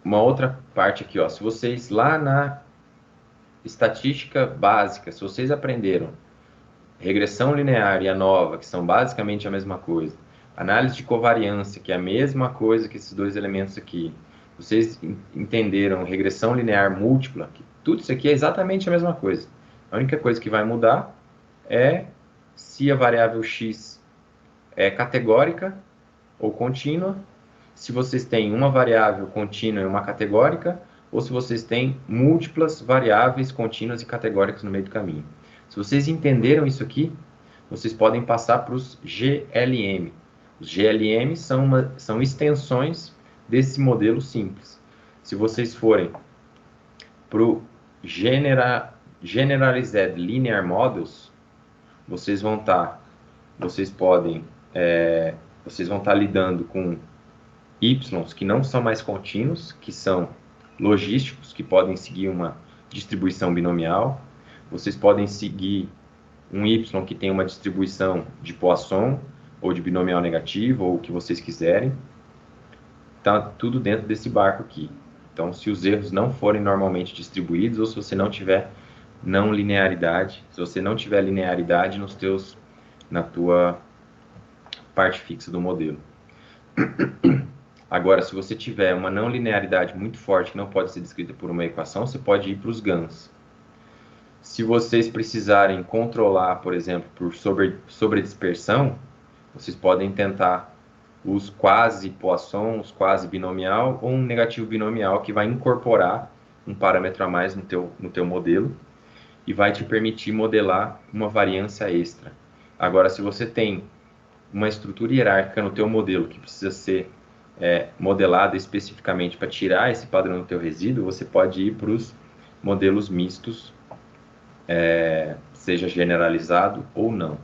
uma outra parte aqui, ó. Se vocês lá na estatística básica, se vocês aprenderam regressão linear e a nova, que são basicamente a mesma coisa, análise de covariância, que é a mesma coisa que esses dois elementos aqui, vocês entenderam regressão linear múltipla, que tudo isso aqui é exatamente a mesma coisa. A única coisa que vai mudar é se a variável x é categórica ou contínua, se vocês têm uma variável contínua e uma categórica, ou se vocês têm múltiplas variáveis contínuas e categóricas no meio do caminho. Se vocês entenderam isso aqui, vocês podem passar para os GLM. Os GLM são extensões desse modelo simples. Se vocês forem para o Generalized Linear Models, vocês vão estar lidando com Ys que não são mais contínuos, que são logísticos, que podem seguir uma distribuição binomial. Vocês podem seguir um Y que tem uma distribuição de Poisson, ou de binomial negativo, ou o que vocês quiserem. Está tudo dentro desse barco aqui. Então, se os erros não forem normalmente distribuídos, ou se você não tiver não linearidade, se você não tiver linearidade na tua parte fixa do modelo. Agora, se você tiver uma não linearidade muito forte, que não pode ser descrita por uma equação, você pode ir para os GANs. Se vocês precisarem controlar, por exemplo, por sobredispersão, vocês podem tentar os quase Poisson, os quase binomial, ou um negativo binomial que vai incorporar um parâmetro a mais no teu modelo e vai te permitir modelar uma variância extra. Agora, se você tem uma estrutura hierárquica no teu modelo que precisa ser modelada especificamente para tirar esse padrão do teu resíduo, você pode ir para os modelos mistos, seja generalizado ou não.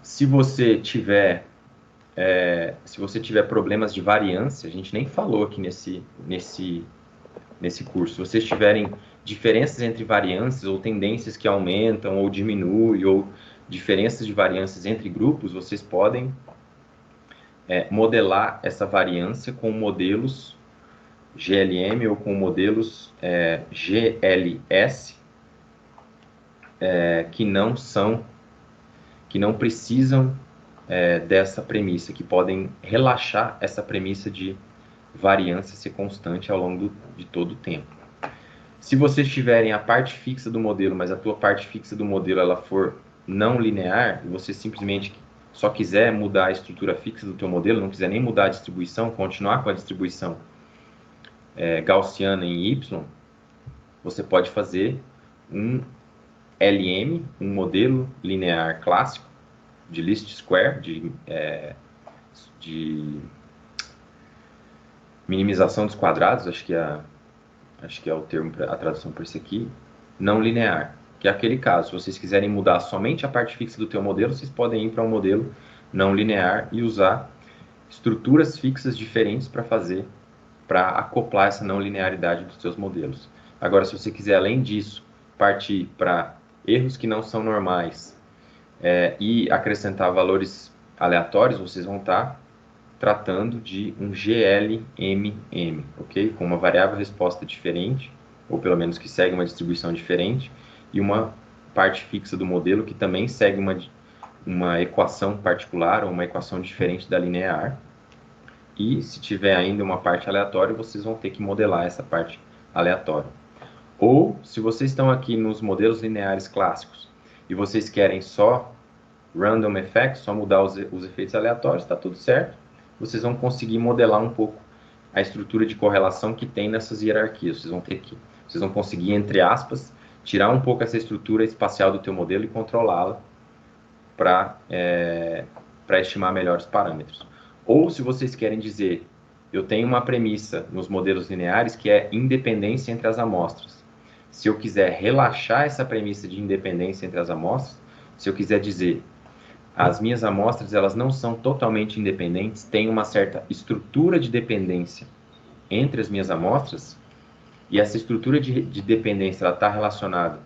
Se você tiver problemas de variância, a gente nem falou aqui nesse curso, se vocês tiverem diferenças entre variâncias ou tendências que aumentam ou diminuem, ou diferenças de variâncias entre grupos, vocês podem modelar essa variância com modelos GLM ou com modelos GLS, que não precisam dessa premissa, que podem relaxar essa premissa de variância ser constante ao longo de todo o tempo. Se vocês tiverem a parte fixa do modelo, mas a tua parte fixa do modelo ela for não linear, e você simplesmente só quiser mudar a estrutura fixa do teu modelo, não quiser nem mudar a distribuição, continuar com a distribuição gaussiana em Y, você pode fazer um LM, um modelo linear clássico, de least square, de minimização dos quadrados, acho que é o termo, a tradução para isso aqui, não linear, que é aquele caso, se vocês quiserem mudar somente a parte fixa do teu modelo, vocês podem ir para um modelo não linear e usar estruturas fixas diferentes para acoplar essa não linearidade dos seus modelos. Agora, se você quiser, além disso, partir para erros que não são normais e acrescentar valores aleatórios, vocês vão estar tratando de um GLMM, ok? Com uma variável resposta diferente, ou pelo menos que segue uma distribuição diferente, e uma parte fixa do modelo que também segue uma equação particular, ou uma equação diferente da linear. E se tiver ainda uma parte aleatória, vocês vão ter que modelar essa parte aleatória. Ou, se vocês estão aqui nos modelos lineares clássicos, e vocês querem só random effects, só mudar os efeitos aleatórios, está tudo certo. Vocês vão conseguir modelar um pouco a estrutura de correlação que tem nessas hierarquias. Vocês vão conseguir, entre aspas, tirar um pouco essa estrutura espacial do teu modelo e controlá-la para estimar melhores parâmetros. Ou se vocês querem dizer, eu tenho uma premissa nos modelos lineares que é independência entre as amostras. Se eu quiser relaxar essa premissa de independência entre as amostras, se eu quiser dizer, as minhas amostras elas não são totalmente independentes, tem uma certa estrutura de dependência entre as minhas amostras, e essa estrutura de dependência está relacionada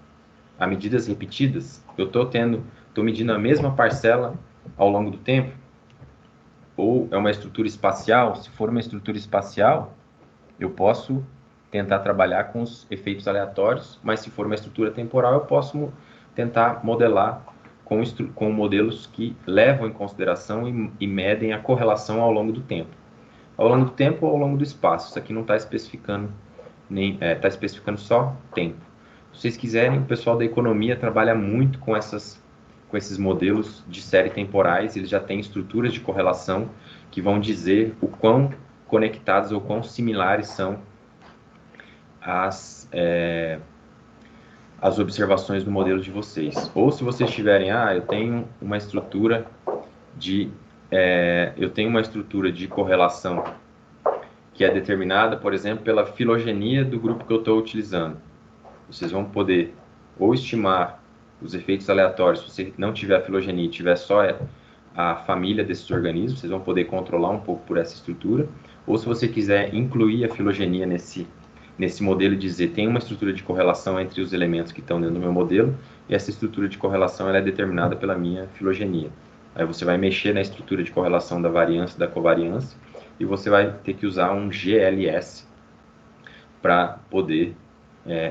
a medidas repetidas, eu estou medindo a mesma parcela ao longo do tempo, ou é uma estrutura espacial. Se for uma estrutura espacial, Eu posso tentar trabalhar com os efeitos aleatórios, mas se for uma estrutura temporal, eu posso tentar modelar com modelos que levam em consideração e medem a correlação ao longo do tempo. Ao longo do tempo ou ao longo do espaço. Isso aqui não está especificando, está especificando só tempo. Se vocês quiserem, o pessoal da economia trabalha muito com esses modelos de série temporais. Eles já têm estruturas de correlação que vão dizer o quão conectados ou quão similares são as observações do modelo de vocês. Ou se vocês tiverem, eu tenho uma estrutura de correlação que é determinada, por exemplo, pela filogenia do grupo que eu estou utilizando. Vocês vão poder ou estimar os efeitos aleatórios, se você não tiver a filogenia e tiver só a família desses organismos, vocês vão poder controlar um pouco por essa estrutura, ou se você quiser incluir a filogenia nesse modelo e dizer, tem uma estrutura de correlação entre os elementos que estão dentro do meu modelo, e essa estrutura de correlação ela é determinada pela minha filogenia. Aí você vai mexer na estrutura de correlação da variância e da covariância, e você vai ter que usar um GLS para poder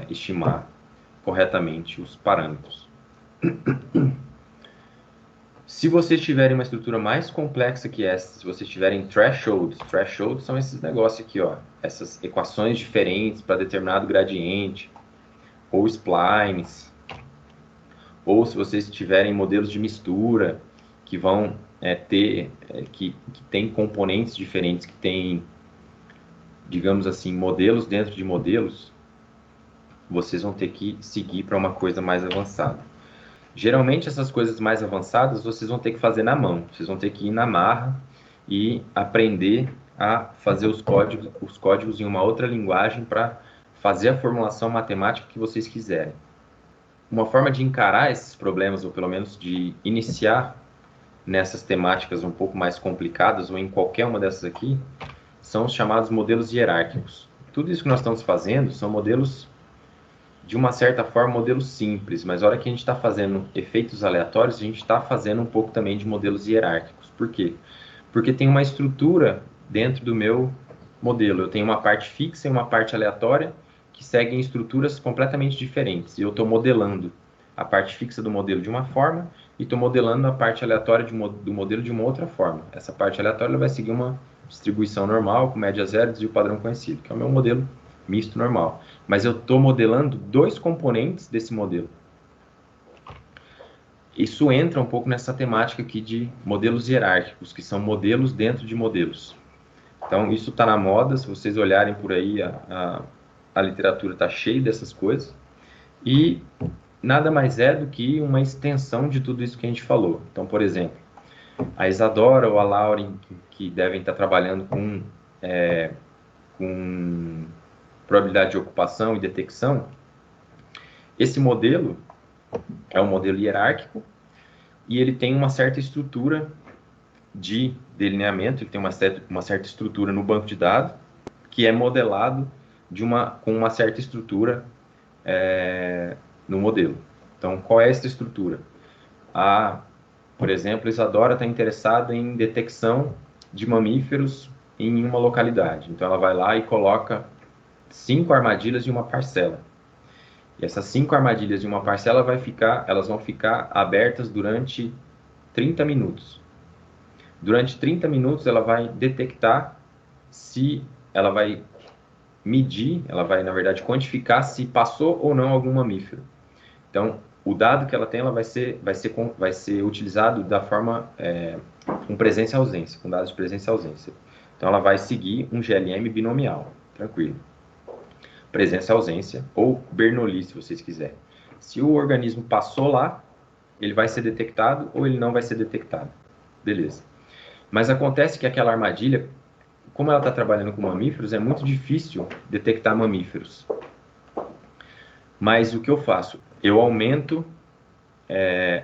estimar corretamente os parâmetros. Se vocês tiverem uma estrutura mais complexa que essa, se vocês tiverem thresholds são esses negócios aqui, ó, essas equações diferentes para determinado gradiente, ou splines, ou se vocês tiverem modelos de mistura que vão que tem componentes diferentes, que tem, digamos assim, modelos dentro de modelos, vocês vão ter que seguir para uma coisa mais avançada. Geralmente, essas coisas mais avançadas, vocês vão ter que fazer na mão. Vocês vão ter que ir na marra e aprender a fazer os códigos em uma outra linguagem para fazer a formulação matemática que vocês quiserem. Uma forma de encarar esses problemas, ou pelo menos de iniciar nessas temáticas um pouco mais complicadas, ou em qualquer uma dessas aqui, são os chamados modelos hierárquicos. Tudo isso que nós estamos fazendo são modelos, de uma certa forma, modelos simples, mas na hora que a gente está fazendo efeitos aleatórios, a gente está fazendo um pouco também de modelos hierárquicos. Por quê? Porque tem uma estrutura dentro do meu modelo. Eu tenho uma parte fixa e uma parte aleatória que seguem estruturas completamente diferentes. E eu estou modelando a parte fixa do modelo de uma forma e estou modelando a parte aleatória do modelo de uma outra forma. Essa parte aleatória vai seguir uma distribuição normal, com média zero e o padrão conhecido, que é o meu modelo misto normal. Mas eu estou modelando dois componentes desse modelo. Isso entra um pouco nessa temática aqui de modelos hierárquicos, que são modelos dentro de modelos. Então, isso está na moda. Se vocês olharem por aí, a literatura está cheia dessas coisas. E nada mais é do que uma extensão de tudo isso que a gente falou. Então, por exemplo, a Isadora ou a Lauren, que devem estar trabalhando com probabilidade de ocupação e detecção, esse modelo é um modelo hierárquico e ele tem uma certa estrutura de delineamento, ele tem uma certa estrutura no banco de dados que é modelado com uma certa estrutura no modelo. Então, qual é essa estrutura? Por exemplo, a Isadora está interessada em detecção de mamíferos em uma localidade. Então, ela vai lá e coloca 5 armadilhas em uma parcela. E essas 5 armadilhas de uma parcela elas vão ficar abertas durante 30 minutos. Durante 30 minutos ela vai detectar ela vai medir, ela vai, na verdade, quantificar se passou ou não algum mamífero. Então, o dado que ela tem, vai ser utilizado da forma com presença e ausência, com dados de presença e ausência. Então, ela vai seguir um GLM binomial, tranquilo. Presença e ausência, ou Bernoulli, se vocês quiserem. Se o organismo passou lá, ele vai ser detectado ou ele não vai ser detectado. Beleza. Mas acontece que aquela armadilha, como ela está trabalhando com mamíferos, é muito difícil detectar mamíferos. Mas o que eu faço? Eu aumento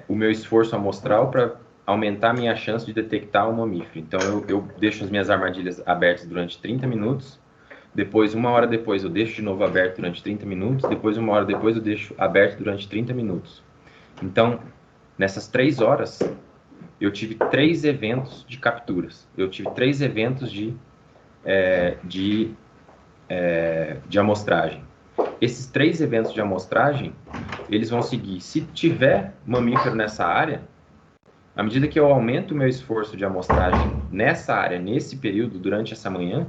o meu esforço amostral para aumentar a minha chance de detectar um mamífero. Então, eu deixo as minhas armadilhas abertas durante 30 minutos, depois, 1 hora depois, eu deixo de novo aberto durante 30 minutos, depois, 1 hora depois, eu deixo aberto durante 30 minutos. Então, nessas 3 horas, eu tive 3 eventos de capturas. Eu tive 3 eventos de de amostragem. Esses 3 eventos de amostragem, eles vão seguir. Se tiver mamífero nessa área, à medida que eu aumento o meu esforço de amostragem nessa área, nesse período, durante essa manhã,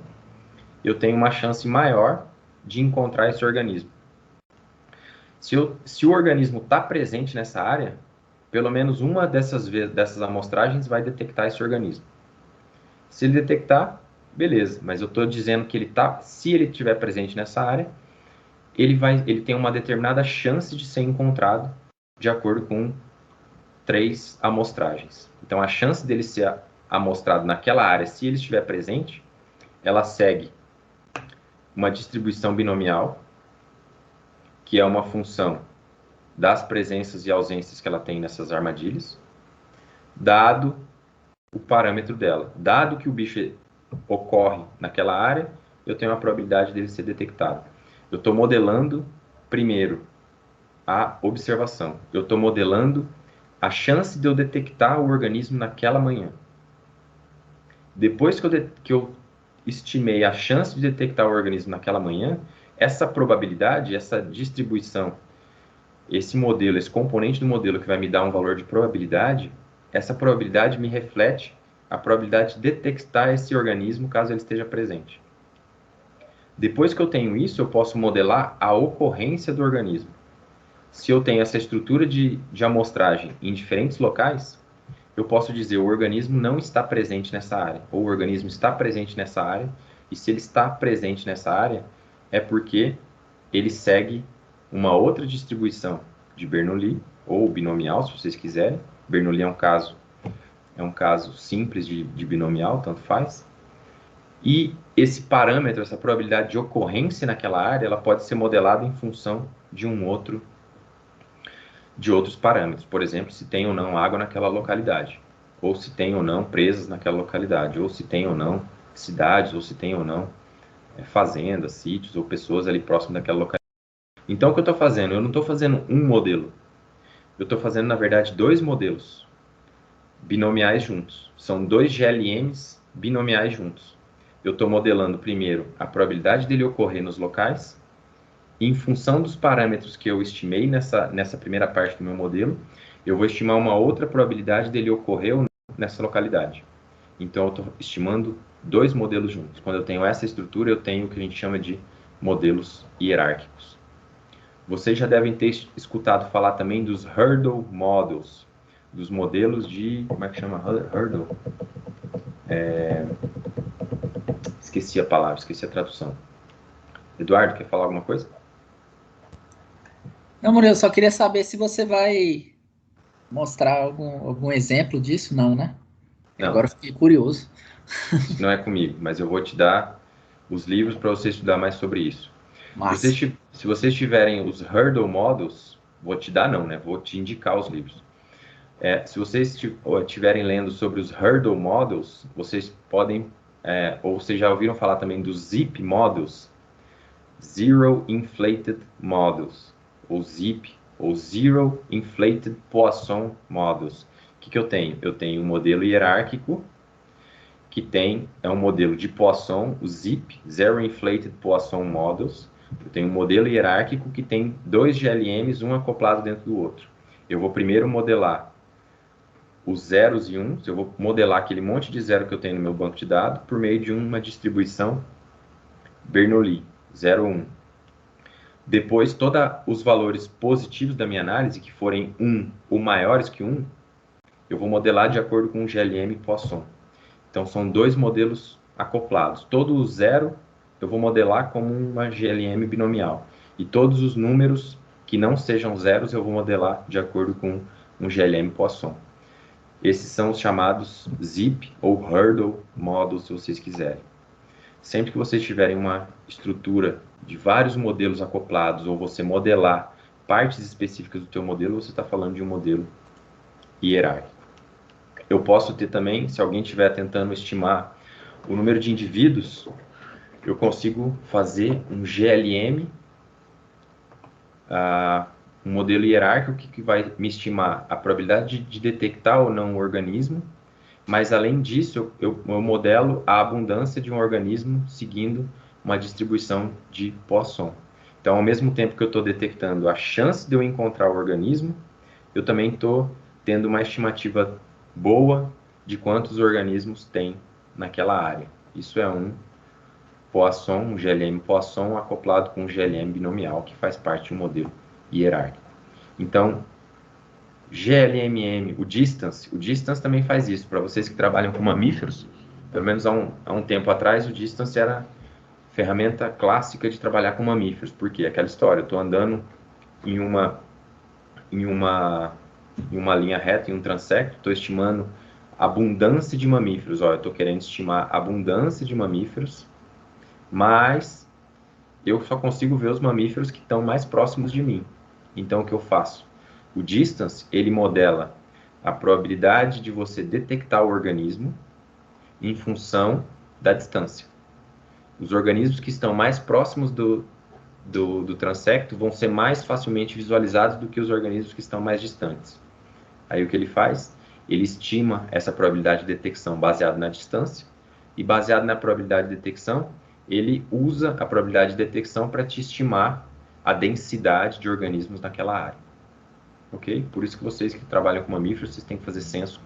eu tenho uma chance maior de encontrar esse organismo. Se o organismo está presente nessa área, pelo menos uma dessas amostragens vai detectar esse organismo. Se ele detectar, beleza, mas eu estou dizendo que se ele estiver presente nessa área, ele tem uma determinada chance de ser encontrado de acordo com 3 amostragens. Então, a chance dele ser amostrado naquela área, se ele estiver presente, ela segue uma distribuição binomial, que é uma função das presenças e ausências que ela tem nessas armadilhas, dado o parâmetro dela. Dado que o bicho ocorre naquela área, eu tenho a probabilidade dele ser detectado. Eu estou modelando, primeiro, a observação. Eu estou modelando a chance de eu detectar o organismo naquela manhã. Depois que eu estimei a chance de detectar o organismo naquela manhã, essa probabilidade, essa distribuição, esse modelo, esse componente do modelo que vai me dar um valor de probabilidade, essa probabilidade me reflete a probabilidade de detectar esse organismo caso ele esteja presente. Depois que eu tenho isso, eu posso modelar a ocorrência do organismo. Se eu tenho essa estrutura de amostragem em diferentes locais, eu posso dizer o organismo não está presente nessa área, ou o organismo está presente nessa área, e se ele está presente nessa área, é porque ele segue uma outra distribuição de Bernoulli, ou binomial, se vocês quiserem. Bernoulli é um caso simples de binomial, tanto faz. E esse parâmetro, essa probabilidade de ocorrência naquela área, ela pode ser modelada em função de outros parâmetros. Por exemplo, se tem ou não água naquela localidade, ou se tem ou não presas naquela localidade, ou se tem ou não cidades, ou se tem ou não fazendas, sítios ou pessoas ali próximo daquela localidade. Então, o que eu estou fazendo? Eu não estou fazendo um modelo. Eu estou fazendo, na verdade, 2 modelos binomiais juntos. São 2 GLMs binomiais juntos. Eu estou modelando primeiro a probabilidade dele ocorrer nos locais, e em função dos parâmetros que eu estimei nessa primeira parte do meu modelo, eu vou estimar uma outra probabilidade dele ocorrer ou não nessa localidade. Então, eu estou estimando 2 modelos juntos. Quando eu tenho essa estrutura, eu tenho o que a gente chama de modelos hierárquicos. Vocês já devem ter escutado falar também dos Hurdle Models, dos modelos de... Como é que chama? Hurdle? Esqueci a palavra, esqueci a tradução. Eduardo, quer falar alguma coisa? Não, Murilo, só queria saber se você vai mostrar algum exemplo disso, não, né? Agora Não, eu fiquei curioso. isso não é comigo, mas eu vou te dar os livros para você estudar mais sobre isso. Massa. Se vocês tiverem os Hurdle Models, vou te dar não, né? Vou te indicar os livros. Se vocês estiverem lendo sobre os Hurdle Models, vocês podem, ou vocês já ouviram falar também dos ZIP Models, Zero Inflated Models, ou ZIP, ou Zero Inflated Poisson Models. O que eu tenho? Eu tenho um modelo hierárquico, que é um modelo de Poisson, o ZIP, Zero Inflated Poisson Models. Eu tenho um modelo hierárquico que tem 2 GLMs, um acoplado dentro do outro. Eu vou primeiro modelar os zeros e uns, eu vou modelar aquele monte de zero que eu tenho no meu banco de dados por meio de uma distribuição Bernoulli, 0, 1. Depois, todos os valores positivos da minha análise, que forem 1 ou maiores que 1, eu vou modelar de acordo com o GLM Poisson. Então, são 2 modelos acoplados. Todo o zero eu vou modelar como uma GLM binomial. E todos os números que não sejam zeros eu vou modelar de acordo com um GLM Poisson. Esses são os chamados ZIP ou Hurdle Models, se vocês quiserem. Sempre que vocês tiverem uma estrutura de vários modelos acoplados ou você modelar partes específicas do teu modelo, você está falando de um modelo hierárquico. Eu posso ter também, se alguém estiver tentando estimar o número de indivíduos, eu consigo fazer um GLM, um modelo hierárquico que vai me estimar a probabilidade de detectar ou não um organismo, mas além disso, eu modelo a abundância de um organismo seguindo uma distribuição de Poisson. Então, ao mesmo tempo que eu estou detectando a chance de eu encontrar o organismo, eu também estou tendo uma estimativa boa de quantos organismos tem naquela área. Isso é um Poisson, um GLM Poisson acoplado com um GLM binomial, que faz parte de um modelo hierárquico. Então, GLMM, o Distance também faz isso. Para vocês que trabalham com mamíferos, pelo menos há um tempo atrás, o Distance era ferramenta clássica de trabalhar com mamíferos. Por quê? Aquela história, eu estou andando em uma linha reta, em um transecto, estou estimando abundância de mamíferos. Olha, eu estou querendo estimar abundância de mamíferos, mas eu só consigo ver os mamíferos que estão mais próximos de mim. Então, o que eu faço? O Distance, ele modela a probabilidade de você detectar o organismo em função da distância. Os organismos que estão mais próximos do transecto vão ser mais facilmente visualizados do que os organismos que estão mais distantes. Aí o que ele faz? Ele estima essa probabilidade de detecção baseado na distância, e baseado na probabilidade de detecção, ele usa a probabilidade de detecção para te estimar a densidade de organismos naquela área. Ok? Por isso que vocês que trabalham com mamíferos, vocês têm que fazer censo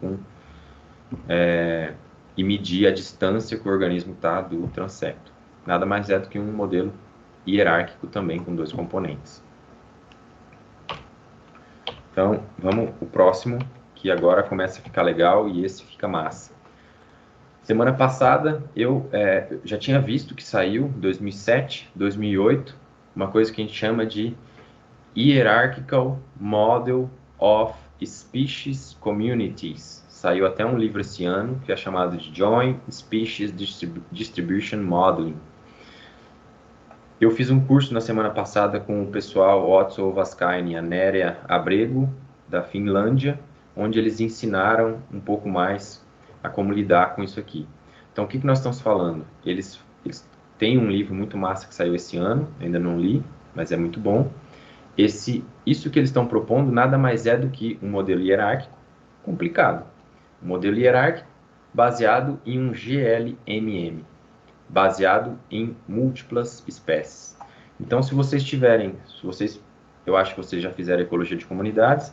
e medir a distância que o organismo está do transecto. Nada mais é do que um modelo hierárquico também com dois componentes. Então, vamos o próximo, que agora começa a ficar legal e esse fica massa. Semana passada eu já tinha visto que saiu em 2007, 2008, uma coisa que a gente chama de Hierarchical Model of Species Communities. Saiu até um livro esse ano, que é chamado de Joint Species Distribution Modeling. Eu fiz um curso na semana passada com o pessoal Otto Vaskainen e a Nerea Abrego, da Finlândia, onde eles ensinaram um pouco mais a como lidar com isso aqui. Então, o que nós estamos falando? Eles têm um livro muito massa que saiu esse ano, ainda não li, mas é muito bom. Isso que eles estão propondo nada mais é do que um modelo hierárquico complicado. Um modelo hierárquico baseado em um GLMM, baseado em múltiplas espécies. Então, eu acho que vocês já fizeram ecologia de comunidades.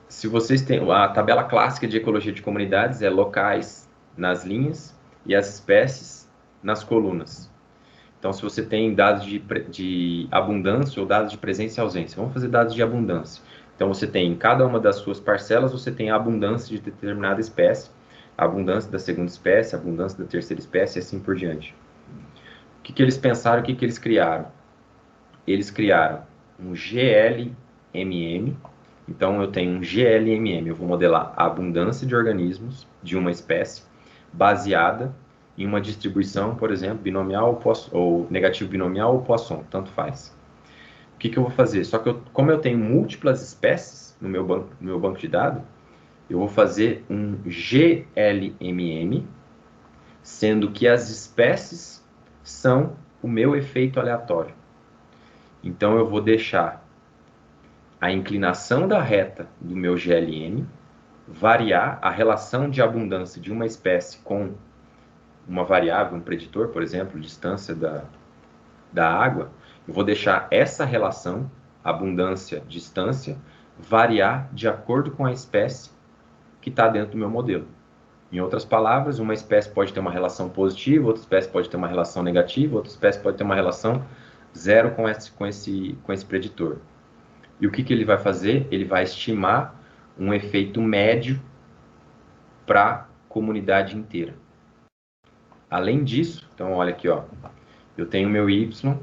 Se vocês têm a tabela clássica de ecologia de comunidades, é locais nas linhas e as espécies nas colunas. Então, se você tem dados de abundância ou dados de presença e ausência, vamos fazer dados de abundância. Então, você tem em cada uma das suas parcelas, você tem a abundância de determinada espécie, a abundância da segunda espécie, a abundância da terceira espécie e assim por diante. O que eles pensaram, o que eles criaram? Eles criaram um GLMM. Então, eu tenho um GLMM, eu vou modelar a abundância de organismos de uma espécie baseada em uma distribuição, por exemplo, binomial ou negativo binomial ou Poisson, tanto faz. O que eu vou fazer? Só que como eu tenho múltiplas espécies no meu banco de dados, eu vou fazer um GLMM, sendo que as espécies são o meu efeito aleatório. Então, eu vou deixar a inclinação da reta do meu GLM variar a relação de abundância de uma espécie com uma variável, um preditor, por exemplo, distância da água. Eu vou deixar essa relação, abundância-distância, variar de acordo com a espécie que está dentro do meu modelo. Em outras palavras, uma espécie pode ter uma relação positiva, outra espécie pode ter uma relação negativa, outra espécie pode ter uma relação zero com esse preditor. E o que ele vai fazer? Ele vai estimar um efeito médio para a comunidade inteira. Além disso, então olha aqui, ó, eu tenho meu y,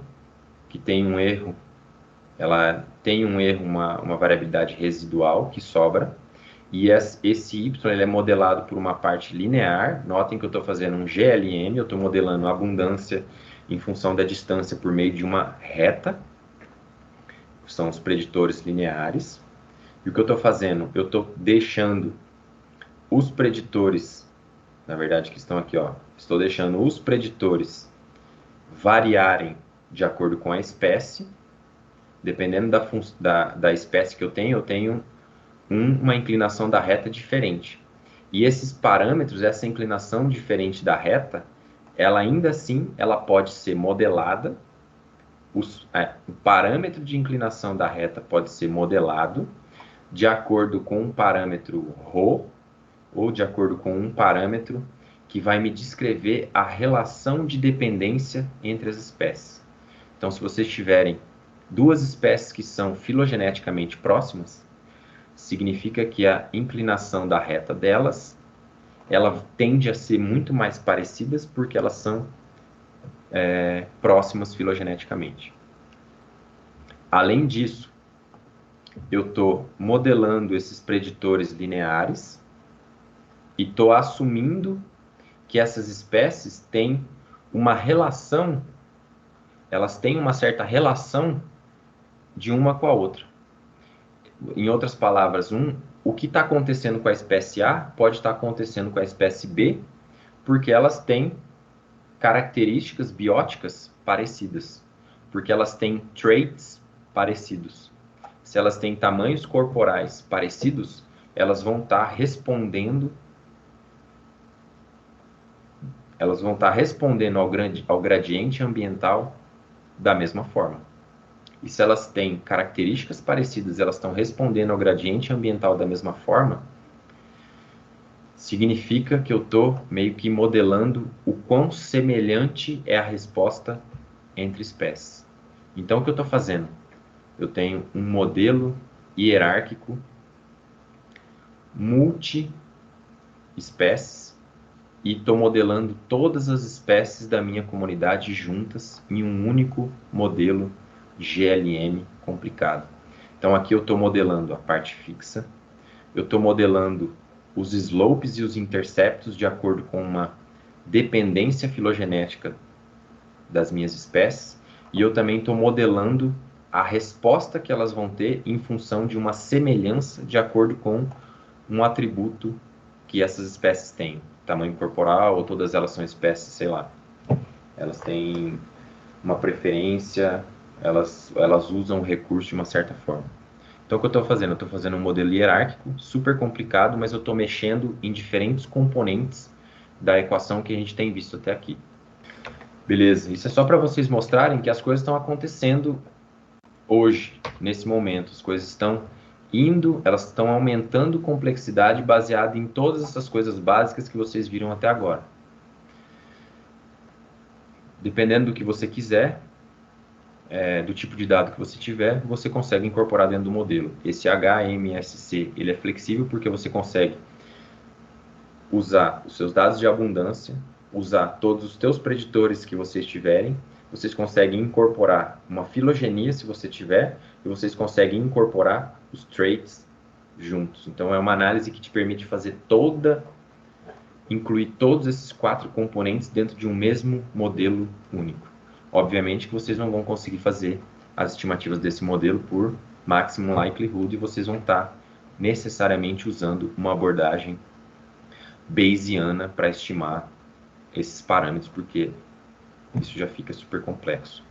que tem um erro, ela tem um erro, uma variabilidade residual que sobra, e esse y ele é modelado por uma parte linear. Notem que eu estou fazendo um GLM, eu estou modelando a abundância em função da distância por meio de uma reta, são os preditores lineares. E o que eu estou fazendo? Eu estou deixando os preditores, na verdade que estão aqui, ó, estou deixando os preditores variarem de acordo com a espécie. Dependendo da espécie que eu tenho uma inclinação da reta diferente. E esses parâmetros, essa inclinação diferente da reta, ela ainda assim ela pode ser modelada, o parâmetro de inclinação da reta pode ser modelado de acordo com um parâmetro ρ ou de acordo com um parâmetro que vai me descrever a relação de dependência entre as espécies. Então, se vocês tiverem duas espécies que são filogeneticamente próximas, significa que a inclinação da reta delas, ela tende a ser muito mais parecidas porque elas são próximas filogeneticamente. Além disso, eu estou modelando esses preditores lineares e estou assumindo que essas espécies têm uma relação, elas têm uma certa relação de uma com a outra. Em outras palavras, o que está acontecendo com a espécie A pode estar acontecendo com a espécie B, porque elas têm características bióticas parecidas, porque elas têm traits parecidos. Se elas têm tamanhos corporais parecidos, elas vão estar respondendo ao gradiente ambiental da mesma forma. E se elas têm características parecidas, elas estão respondendo ao gradiente ambiental da mesma forma, significa que eu estou meio que modelando o quão semelhante é a resposta entre espécies. Então, o que eu estou fazendo? Eu tenho um modelo hierárquico multi-espécies e estou modelando todas as espécies da minha comunidade juntas em um único modelo GLM complicado. Então, aqui eu estou modelando a parte fixa, eu estou modelando os slopes e os interceptos de acordo com uma dependência filogenética das minhas espécies, e eu também estou modelando a resposta que elas vão ter em função de uma semelhança de acordo com um atributo que essas espécies têm. Tamanho corporal, ou todas elas são espécies, sei lá. Elas têm uma preferência, elas usam o recurso de uma certa forma. Então, o que eu estou fazendo? Eu estou fazendo um modelo hierárquico, super complicado, mas eu estou mexendo em diferentes componentes da equação que a gente tem visto até aqui. Beleza, isso é só para vocês mostrarem que as coisas estão acontecendo hoje, nesse momento. As coisas estão indo, elas estão aumentando complexidade baseada em todas essas coisas básicas que vocês viram até agora. Dependendo do que você quiser, do tipo de dado que você tiver, você consegue incorporar dentro do modelo. Esse HMSC, ele é flexível porque você consegue usar os seus dados de abundância, usar todos os teus preditores que vocês tiverem, vocês conseguem incorporar uma filogenia se você tiver, e vocês conseguem incorporar os traits juntos. Então é uma análise que te permite fazer incluir todos esses 4 componentes dentro de um mesmo modelo único. Obviamente que vocês não vão conseguir fazer as estimativas desse modelo por maximum likelihood, e vocês vão estar necessariamente usando uma abordagem bayesiana para estimar esses parâmetros, porque isso já fica super complexo.